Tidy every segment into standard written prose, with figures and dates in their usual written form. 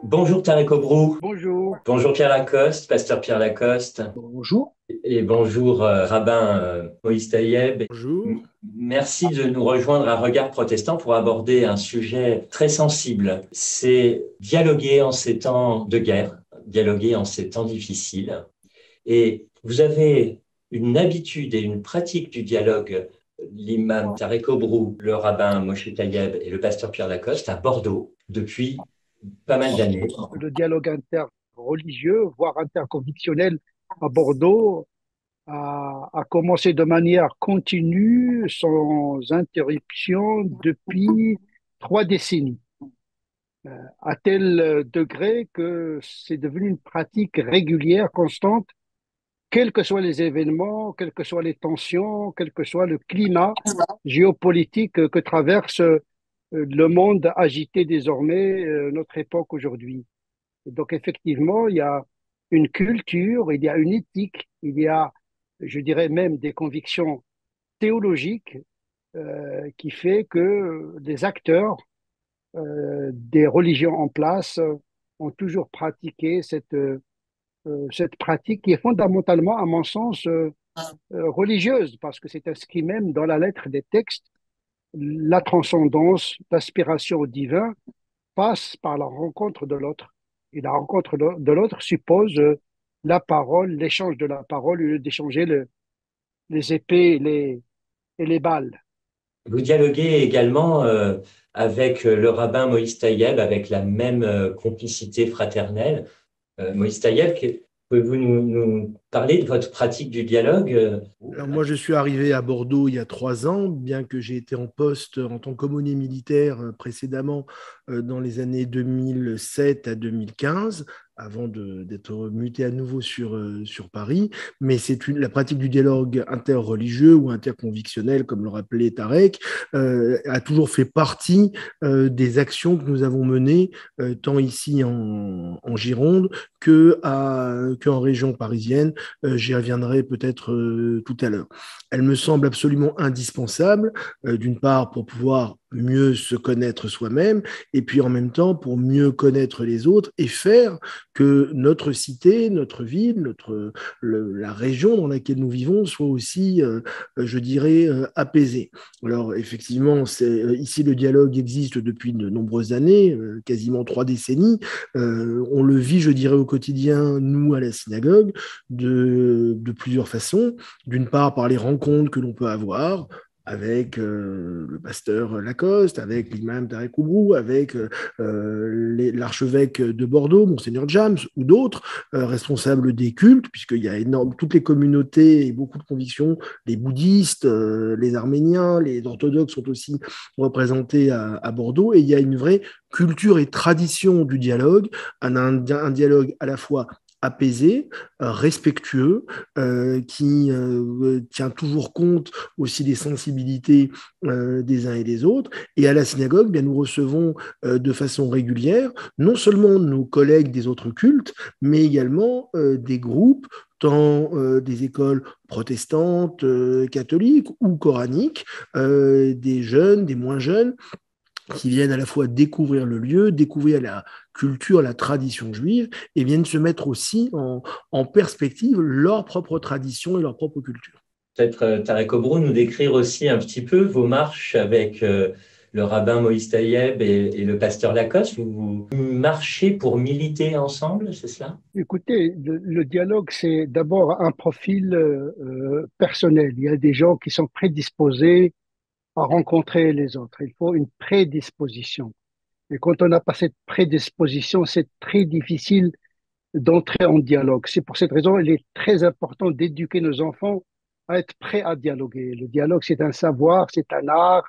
Bonjour Tarek Obrou, Bonjour. bonjour Pierre Lacoste, pasteur Pierre Lacoste, Bonjour. et bonjour rabbin Moïse Taïeb. Bonjour. Merci de nous rejoindre à Regard Protestant pour aborder un sujet très sensible. C'est dialoguer en ces temps de guerre, dialoguer en ces temps difficiles. Et vous avez une habitude et une pratique du dialogue, l'imam Tarek Obrou, le rabbin Moshe Taïeb et le pasteur Pierre Lacoste à Bordeaux depuis pas mal d'années. Le dialogue interreligieux, voire interconvictionnel à Bordeaux, a commencé de manière continue, sans interruption, depuis 3 décennies, à tel degré que c'est devenu une pratique régulière, constante, quels que soient les événements, quelles que soient les tensions, quel que soit le climat géopolitique que traverse le monde agité désormais, notre époque aujourd'hui. Et donc, effectivement, il y a une culture, il y a une éthique, il y a, je dirais même, des convictions théologiques qui fait que les acteurs des religions en place ont toujours pratiqué cette pratique qui est fondamentalement, à mon sens, religieuse, parce que c'est inscrit même dans la lettre des textes. La transcendance, l'aspiration au divin passe par la rencontre de l'autre. Et la rencontre de l'autre suppose la parole, l'échange de la parole, au lieu d'échanger les épées et les balles. Vous dialoguez également avec le rabbin Moïse Taïeb, avec la même complicité fraternelle. Moïse Taïeb, pouvez-vous nous parler de votre pratique du dialogue? Alors moi, je suis arrivé à Bordeaux il y a 3 ans, bien que j'ai été en poste en tant qu'aumônier militaire précédemment dans les années 2007 à 2015, avant d'être muté à nouveau sur Paris. Mais la pratique du dialogue interreligieux ou interconvictionnel, comme le rappelait Tarek, a toujours fait partie des actions que nous avons menées, tant ici en Gironde qu'en région parisienne. J'y reviendrai peut-être tout à l'heure. Elle me semble absolument indispensable, d'une part pour pouvoir mieux se connaître soi-même, et puis en même temps pour mieux connaître les autres et faire que notre cité, notre ville, la région dans laquelle nous vivons soit aussi, je dirais, apaisée. Alors effectivement, ici le dialogue existe depuis de nombreuses années, quasiment 3 décennies. On le vit, je dirais, au quotidien, nous, à la synagogue, de plusieurs façons. D'une part, par les rencontres que l'on peut avoir avec le pasteur Lacoste, avec l'imam Tarek Oubrou, avec l'archevêque de Bordeaux, Monseigneur James, ou d'autres responsables des cultes, puisqu'il y a toutes les communautés et beaucoup de convictions, les bouddhistes, les arméniens, les orthodoxes sont aussi représentés à Bordeaux, et il y a une vraie culture et tradition du dialogue, un dialogue à la fois apaisé, respectueux, qui tient toujours compte aussi des sensibilités des uns et des autres. Et à la synagogue, bien, nous recevons de façon régulière non seulement nos collègues des autres cultes, mais également des groupes tant des écoles protestantes, catholiques ou coraniques, des jeunes, des moins jeunes, qui viennent à la fois découvrir le lieu, découvrir la culture, la tradition juive, et viennent se mettre aussi en perspective leur propre tradition et leur propre culture. Peut-être, Tarek Obrou, nous décrire aussi un petit peu vos marches avec le rabbin Moïse Taïeb et le pasteur Lacoste. Vous marchez pour militer ensemble, c'est cela? Écoutez, le dialogue, c'est d'abord un profil personnel. Il y a des gens qui sont prédisposés à rencontrer les autres. Il faut une prédisposition. Et quand on n'a pas cette prédisposition, c'est très difficile d'entrer en dialogue. C'est pour cette raison il est très important d'éduquer nos enfants à être prêts à dialoguer. Le dialogue, c'est un savoir, c'est un art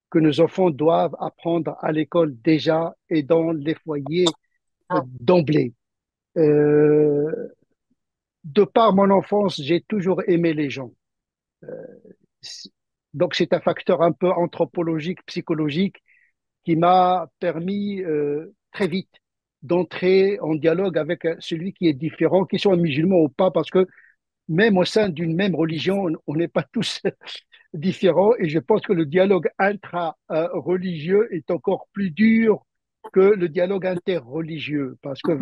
que nos enfants doivent apprendre à l'école déjà et dans les foyers d'emblée. Euh, de par mon enfance, j'ai toujours aimé les gens. Donc c'est un facteur un peu anthropologique, psychologique qui m'a permis très vite d'entrer en dialogue avec celui qui est différent, qu'il soit musulman ou pas, parce que même au sein d'une même religion, on n'est pas tous différents. Et je pense que le dialogue intra-religieux est encore plus dur que le dialogue interreligieux, parce que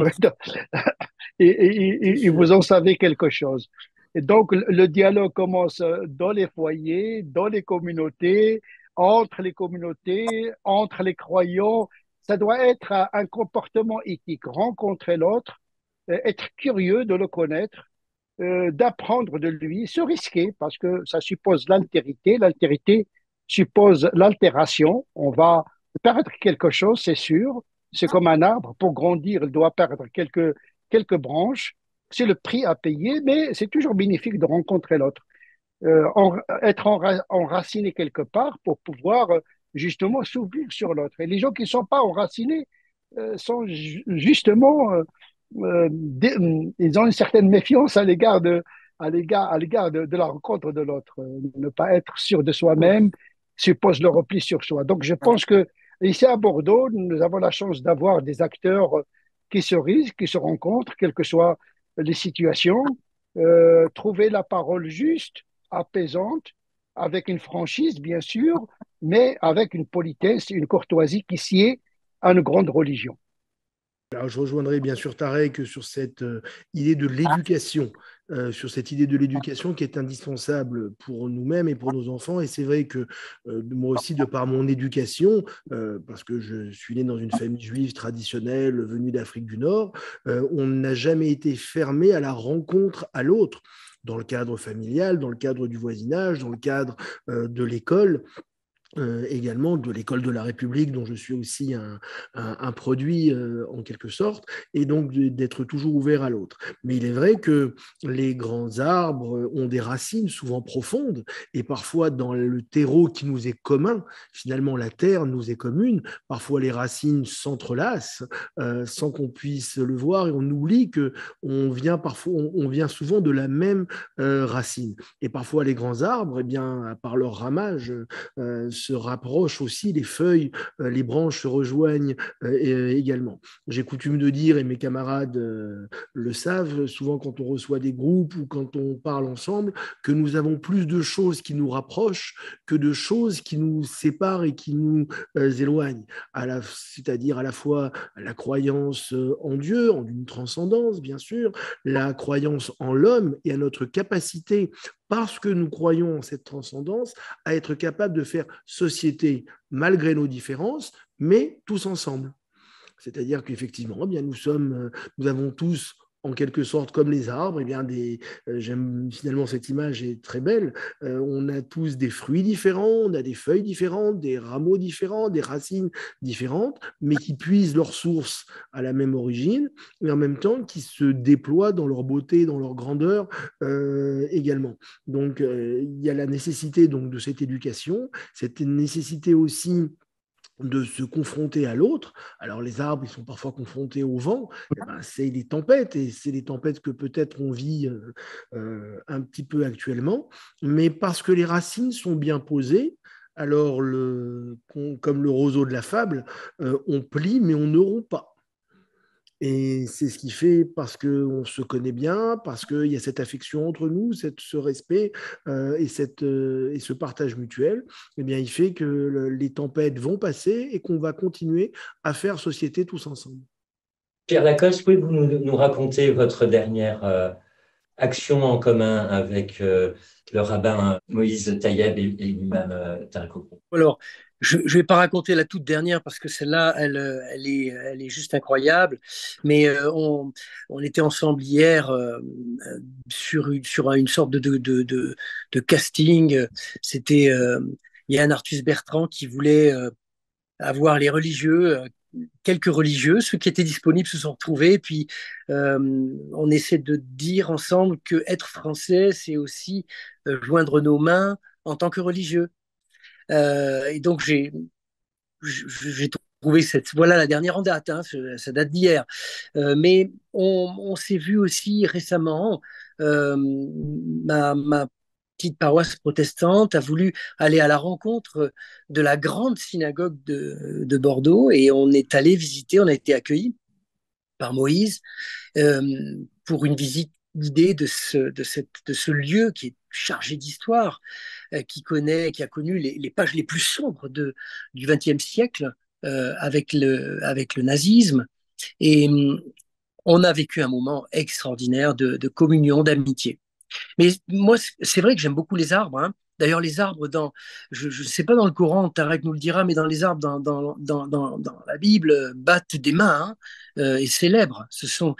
et vous en savez quelque chose. Et donc, le dialogue commence dans les foyers, dans les communautés, entre les croyants. Ça doit être un comportement éthique. Rencontrer l'autre, être curieux de le connaître, d'apprendre de lui, se risquer, parce que ça suppose l'altérité. L'altérité suppose l'altération. On va perdre quelque chose, c'est sûr. C'est comme un arbre. Pour grandir, il doit perdre quelques branches. C'est le prix à payer, mais c'est toujours bénéfique de rencontrer l'autre. Être enraciné quelque part pour pouvoir justement s'ouvrir sur l'autre. Et les gens qui ne sont pas enracinés sont justement ils ont une certaine méfiance à l'égard de la rencontre de l'autre. Ne pas être sûr de soi-même suppose le repli sur soi. Donc, je pense que ici à Bordeaux, nous avons la chance d'avoir des acteurs qui se risquent, qui se rencontrent, quelles que soient les situations, trouver la parole juste, apaisante, avec une franchise, bien sûr, mais avec une politesse, une courtoisie qui sied à une grande religion. Alors, je rejoindrai bien sûr Tarek sur cette idée de l'éducation, sur cette idée de l'éducation qui est indispensable pour nous-mêmes et pour nos enfants. Et c'est vrai que moi aussi, de par mon éducation, parce que je suis né dans une famille juive traditionnelle venue d'Afrique du Nord, on n'a jamais été fermé à la rencontre à l'autre, dans le cadre familial, dans le cadre du voisinage, dans le cadre de l'école. Également de l'école de la République, dont je suis aussi un produit en quelque sorte, et donc d'être toujours ouvert à l'autre. Mais il est vrai que les grands arbres ont des racines souvent profondes, et parfois dans le terreau qui nous est commun, finalement la terre nous est commune, parfois les racines s'entrelacent sans qu'on puisse le voir, et on oublie qu'on vient, on vient souvent de la même racine. Et parfois les grands arbres, eh bien, par leur ramage, se rapprochent aussi, les feuilles, les branches se rejoignent également. J'ai coutume de dire, et mes camarades le savent, souvent quand on reçoit des groupes ou quand on parle ensemble, que nous avons plus de choses qui nous rapprochent que de choses qui nous séparent et qui nous éloignent. C'est-à-dire à la fois la croyance en Dieu, en une transcendance, bien sûr, la croyance en l'homme et à notre capacité, parce que nous croyons en cette transcendance, à être capable de faire société malgré nos différences, mais tous ensemble. C'est-à-dire qu'effectivement, eh bien, nous avons tous, en quelque sorte, comme les arbres, eh bien, j'aime finalement cette image est très belle. On a tous des fruits différents, on a des feuilles différentes, des rameaux différents, des racines différentes, mais qui puisent leur source à la même origine, et en même temps qui se déploient dans leur beauté, dans leur grandeur également. Donc, il y a la nécessité donc, de cette éducation, cette nécessité aussi de se confronter à l'autre. Alors les arbres, ils sont parfois confrontés au vent, eh ben, c'est des tempêtes, et c'est des tempêtes que peut-être on vit un petit peu actuellement, mais parce que les racines sont bien posées, alors comme le roseau de la fable, on plie mais on ne rompt pas. Et c'est ce qui fait, parce qu'on se connaît bien, parce qu'il y a cette affection entre nous, ce respect et ce partage mutuel, eh bien, il fait que les tempêtes vont passer et qu'on va continuer à faire société tous ensemble. Pierre Lacoste, pouvez-vous nous raconter votre dernière action en commun avec le rabbin Moïse Tayeb et l'imam Tarek Koukou? Alors, je ne vais pas raconter la toute dernière parce que celle-là, elle est juste incroyable. Mais on était ensemble hier sur une sorte de casting. C'était Yann Arthus Bertrand qui voulait avoir les religieux, quelques religieux, ceux qui étaient disponibles se sont retrouvés. Et puis, on essaie de dire ensemble que être français, c'est aussi joindre nos mains en tant que religieux. Et donc, j'ai trouvé voilà la dernière en date, hein, ça date d'hier. Mais on s'est vu aussi récemment, ma petite paroisse protestante a voulu aller à la rencontre de la grande synagogue de Bordeaux et on est allé visiter, on a été accueillis par Moïse pour une visite guidée de ce lieu qui est chargé d'histoire, qui a connu les pages les plus sombres du XXe siècle, avec le nazisme. Et on a vécu un moment extraordinaire de communion, d'amitié. Mais moi, c'est vrai que j'aime beaucoup les arbres, hein. D'ailleurs, les arbres, je ne sais pas dans le Coran, Tarek nous le dira, mais dans les arbres, dans la Bible, battent des mains, hein, et célèbrent. Ce sont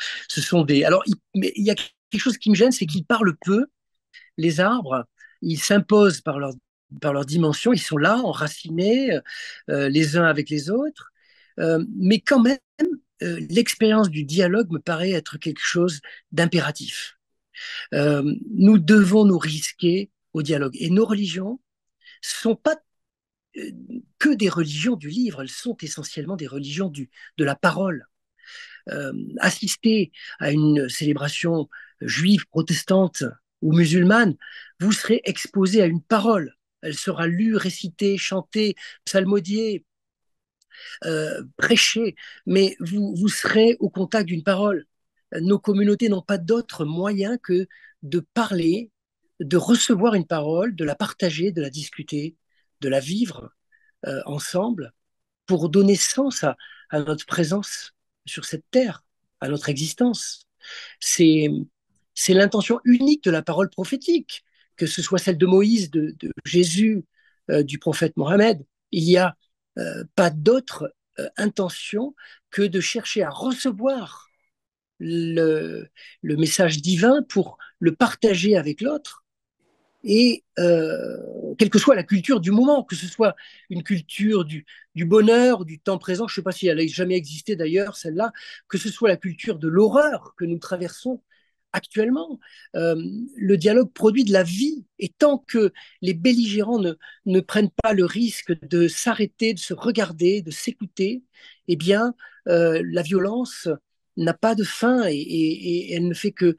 des. Alors, mais il y a quelque chose qui me gêne, c'est qu'ils parlent peu. Les arbres, ils s'imposent par leur dimension, ils sont là, enracinés, les uns avec les autres. Mais quand même, l'expérience du dialogue me paraît être quelque chose d'impératif. Nous devons nous risquer au dialogue. Et nos religions sont pas que des religions du livre, elles sont essentiellement des religions de la parole. Assister à une célébration juive, protestante ou musulmane, vous serez exposé à une parole. Elle sera lue, récitée, chantée, psalmodiée, prêchée, mais vous serez au contact d'une parole. Nos communautés n'ont pas d'autre moyen que de parler, de recevoir une parole, de la partager, de la discuter, de la vivre ensemble pour donner sens à notre présence sur cette terre, à notre existence. C'est, c'est l'intention unique de la parole prophétique, que ce soit celle de Moïse, de Jésus, du prophète Mohammed. Il n'y a pas d'autre intention que de chercher à recevoir le message divin pour le partager avec l'autre. Et quelle que soit la culture du moment, que ce soit une culture du bonheur, du temps présent, je ne sais pas si elle a jamais existé d'ailleurs, celle-là, que ce soit la culture de l'horreur que nous traversons actuellement, le dialogue produit de la vie. Et tant que les belligérants ne prennent pas le risque de s'arrêter, de se regarder, de s'écouter, eh bien, la violence n'a pas de fin et elle ne fait que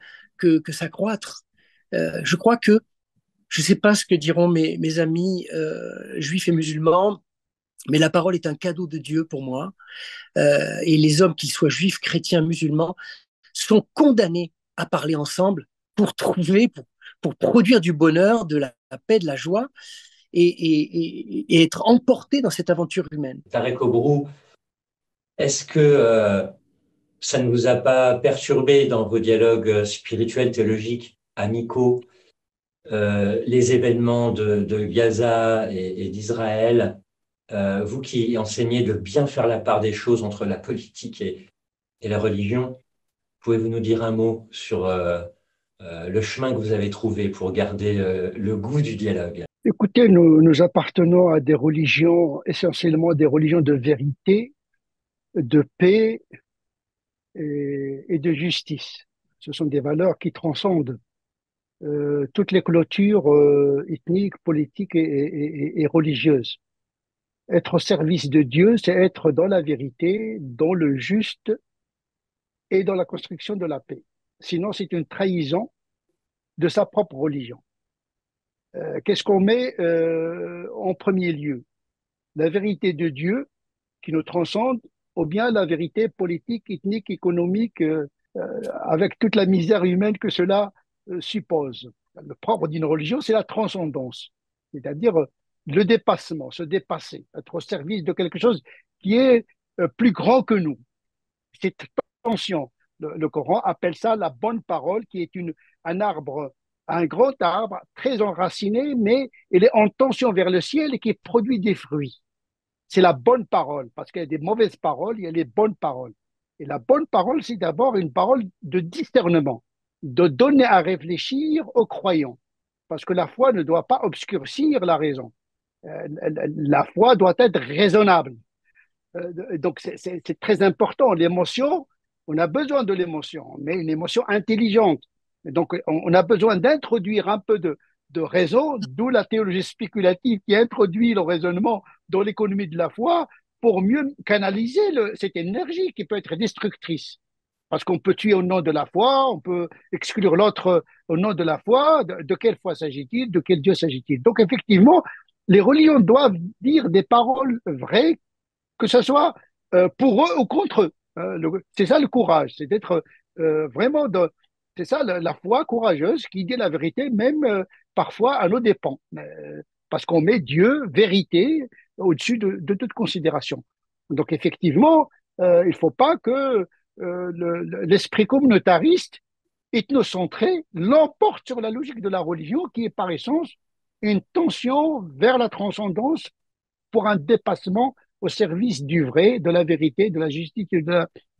s'accroître. Je crois que je ne sais pas ce que diront mes amis juifs et musulmans, mais la parole est un cadeau de Dieu pour moi. Et les hommes, qu'ils soient juifs, chrétiens, musulmans, sont condamnés à parler ensemble pour pour produire du bonheur, de la paix, de la joie et être emportés dans cette aventure humaine. Tarek Obrou, est-ce que ça ne vous a pas perturbé dans vos dialogues spirituels, théologiques, amicaux, les événements de Gaza et d'Israël, vous qui enseignez de bien faire la part des choses entre la politique et la religion, pouvez-vous nous dire un mot sur le chemin que vous avez trouvé pour garder le goût du dialogue? Écoutez, nous appartenons à des religions, essentiellement des religions de vérité, de paix et de justice. Ce sont des valeurs qui transcendent toutes les clôtures ethniques, politiques et religieuses. Être au service de Dieu, c'est être dans la vérité, dans le juste et dans la construction de la paix. Sinon, c'est une trahison de sa propre religion. Qu'est-ce qu'on met en premier lieu? La vérité de Dieu qui nous transcende, ou bien la vérité politique, ethnique, économique, avec toute la misère humaine que cela suppose. Le propre d'une religion, c'est la transcendance, c'est-à-dire le dépassement, se dépasser, être au service de quelque chose qui est plus grand que nous. Cette tension, le Coran appelle ça la bonne parole, qui est un arbre, un grand arbre très enraciné, mais il est en tension vers le ciel et qui produit des fruits. C'est la bonne parole, parce qu'il y a des mauvaises paroles, il y a les bonnes paroles. Et la bonne parole, c'est d'abord une parole de discernement, de donner à réfléchir aux croyants, parce que la foi ne doit pas obscurcir la raison. La foi doit être raisonnable. Donc, c'est très important. L'émotion, on a besoin de l'émotion, mais une émotion intelligente. Donc, on a besoin d'introduire un peu de raison, d'où la théologie spéculative qui introduit le raisonnement dans l'économie de la foi pour mieux canaliser cette énergie qui peut être destructrice. Parce qu'on peut tuer au nom de la foi, on peut exclure l'autre au nom de la foi. De quelle foi s'agit-il? De quel Dieu s'agit-il? Donc, effectivement, les religions doivent dire des paroles vraies, que ce soit pour eux ou contre eux. C'est ça le courage, c'est d'être vraiment c'est ça la foi courageuse qui dit la vérité, même parfois à nos dépens, parce qu'on met Dieu, vérité, au-dessus de toute considération. Donc, effectivement, il ne faut pas que l'esprit communautariste, ethnocentré, l'emporte sur la logique de la religion, qui est par essence une tension vers la transcendance pour un dépassement au service du vrai, de la vérité, de la justice et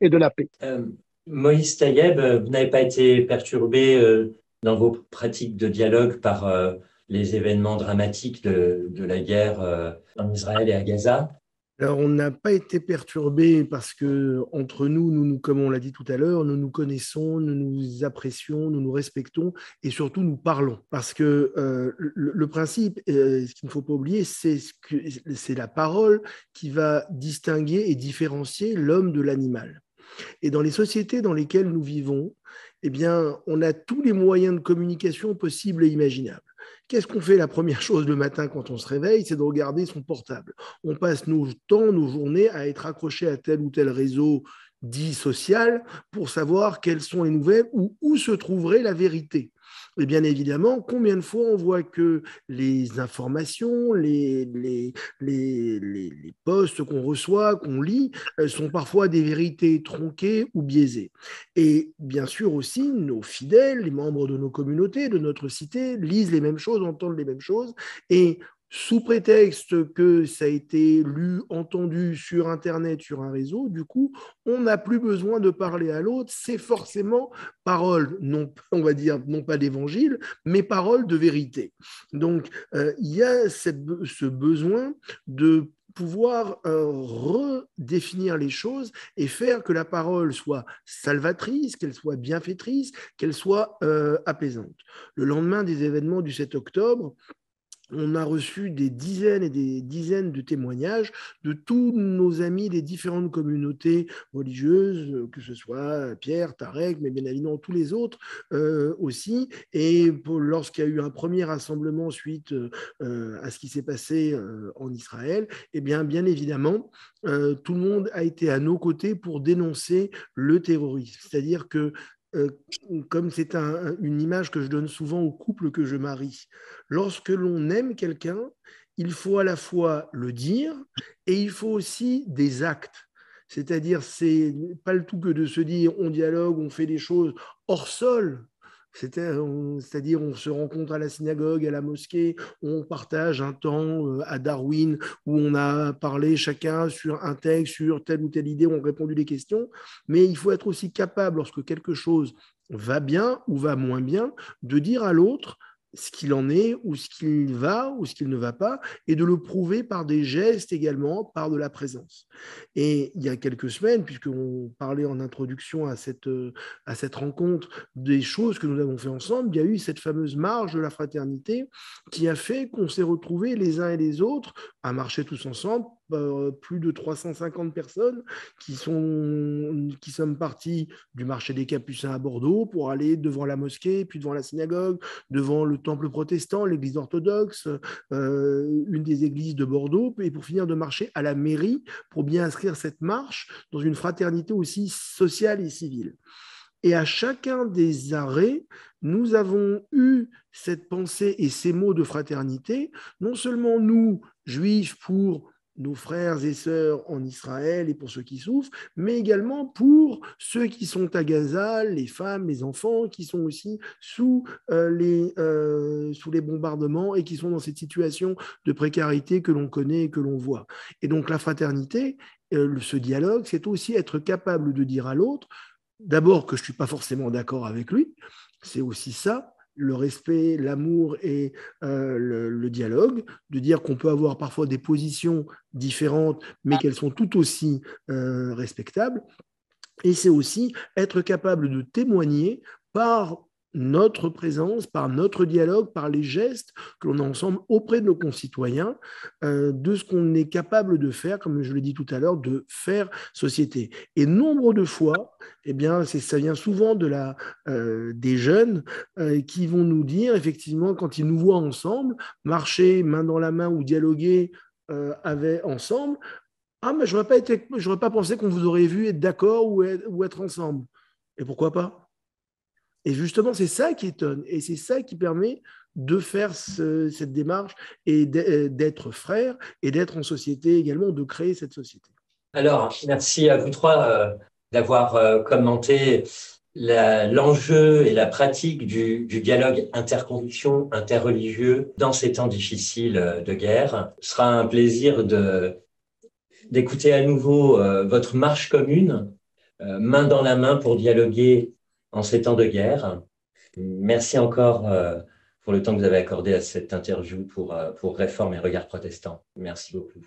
de la paix. Euh, Moïse Tayeb, vous n'avez pas été perturbé dans vos pratiques de dialogue par les événements dramatiques de la guerre en Israël et à Gaza? Alors, on n'a pas été perturbé parce que entre nous, comme on l'a dit tout à l'heure, nous nous connaissons, nous nous apprécions, nous nous respectons et surtout nous parlons. Parce que le principe, ce qu'il ne faut pas oublier, c'est la parole qui va distinguer et différencier l'homme de l'animal. Et dans les sociétés dans lesquelles nous vivons, eh bien, on a tous les moyens de communication possibles et imaginables. Qu'est-ce qu'on fait la première chose le matin quand on se réveille? C'est de regarder son portable. On passe nos temps, nos journées à être accrochés à tel ou tel réseau dit social pour savoir quelles sont les nouvelles ou où se trouverait la vérité. Et bien évidemment, combien de fois on voit que les informations, les posts qu'on reçoit, qu'on lit, sont parfois des vérités tronquées ou biaisées. Et bien sûr aussi, nos fidèles, les membres de nos communautés, de notre cité, lisent les mêmes choses, entendent les mêmes choses, et sous prétexte que ça a été lu, entendu sur Internet, sur un réseau, du coup, on n'a plus besoin de parler à l'autre. C'est forcément parole, non, on va dire, non pas d'évangile, mais parole de vérité. Donc, il y a ce besoin de pouvoir redéfinir les choses et faire que la parole soit salvatrice, qu'elle soit bienfaitrice, qu'elle soit apaisante. Le lendemain des événements du 7 octobre, on a reçu des dizaines et des dizaines de témoignages de tous nos amis des différentes communautés religieuses, que ce soit Pierre, Tarek, mais bien évidemment tous les autres aussi. Et lorsqu'il y a eu un premier rassemblement suite à ce qui s'est passé en Israël, eh bien évidemment, tout le monde a été à nos côtés pour dénoncer le terrorisme. C'est-à-dire que comme c'est une image que je donne souvent aux couples que je marie, lorsque l'on aime quelqu'un, il faut à la fois le dire et il faut aussi des actes. C'est-à-dire, c'est pas le tout que de se dire on dialogue, on fait des choses hors sol. C'est-à-dire, on se rencontre à la synagogue, à la mosquée, on partage un temps à Darwin où on a parlé chacun sur un texte, sur telle ou telle idée, on a répondu des questions. Mais il faut être aussi capable, lorsque quelque chose va bien ou va moins bien, de dire à l'autre ce qu'il en est, ou ce qu'il va, ou ce qu'il ne va pas, et de le prouver par des gestes également, par de la présence. Et il y a quelques semaines, puisqu'on parlait en introduction à cette rencontre des choses que nous avons fait ensemble, il y a eu cette fameuse marche de la fraternité qui a fait qu'on s'est retrouvés les uns et les autres à marcher tous ensemble, plus de 350 personnes qui sommes partis du marché des Capucins à Bordeaux pour aller devant la mosquée, puis devant la synagogue, devant le temple protestant, l'église orthodoxe, une des églises de Bordeaux, et pour finir de marcher à la mairie pour bien inscrire cette marche dans une fraternité aussi sociale et civile. Et à chacun des arrêts, nous avons eu cette pensée et ces mots de fraternité, non seulement nous, juifs, pour nos frères et sœurs en Israël et pour ceux qui souffrent, mais également pour ceux qui sont à Gaza, les femmes, les enfants, qui sont aussi sous les bombardements et qui sont dans cette situation de précarité que l'on connaît et que l'on voit. Et donc la fraternité, ce dialogue, c'est aussi être capable de dire à l'autre, d'abord que je ne suis pas forcément d'accord avec lui, c'est aussi ça, le respect, l'amour et le dialogue, de dire qu'on peut avoir parfois des positions différentes, mais qu'elles sont tout aussi respectables. Et c'est aussi être capable de témoigner par notre présence, par notre dialogue, par les gestes que l'on a ensemble auprès de nos concitoyens, de ce qu'on est capable de faire, comme je l'ai dit tout à l'heure, de faire société. Et nombre de fois, eh bien, ça vient souvent des jeunes qui vont nous dire, effectivement, quand ils nous voient ensemble, marcher main dans la main ou dialoguer ensemble, ah, mais je n'aurais pas pensé qu'on vous aurait vu être d'accord ou être ensemble. Et pourquoi pas? Et justement, c'est ça qui étonne et c'est ça qui permet de faire cette démarche et d'être frère et d'être en société également, de créer cette société. Alors, merci à vous trois d'avoir commenté l'enjeu et la pratique du dialogue interconviction, interreligieux dans ces temps difficiles de guerre. Ce sera un plaisir d'écouter à nouveau votre marche commune, main dans la main pour dialoguer en ces temps de guerre. Merci encore pour le temps que vous avez accordé à cette interview pour Réforme et Regard Protestant. Merci beaucoup.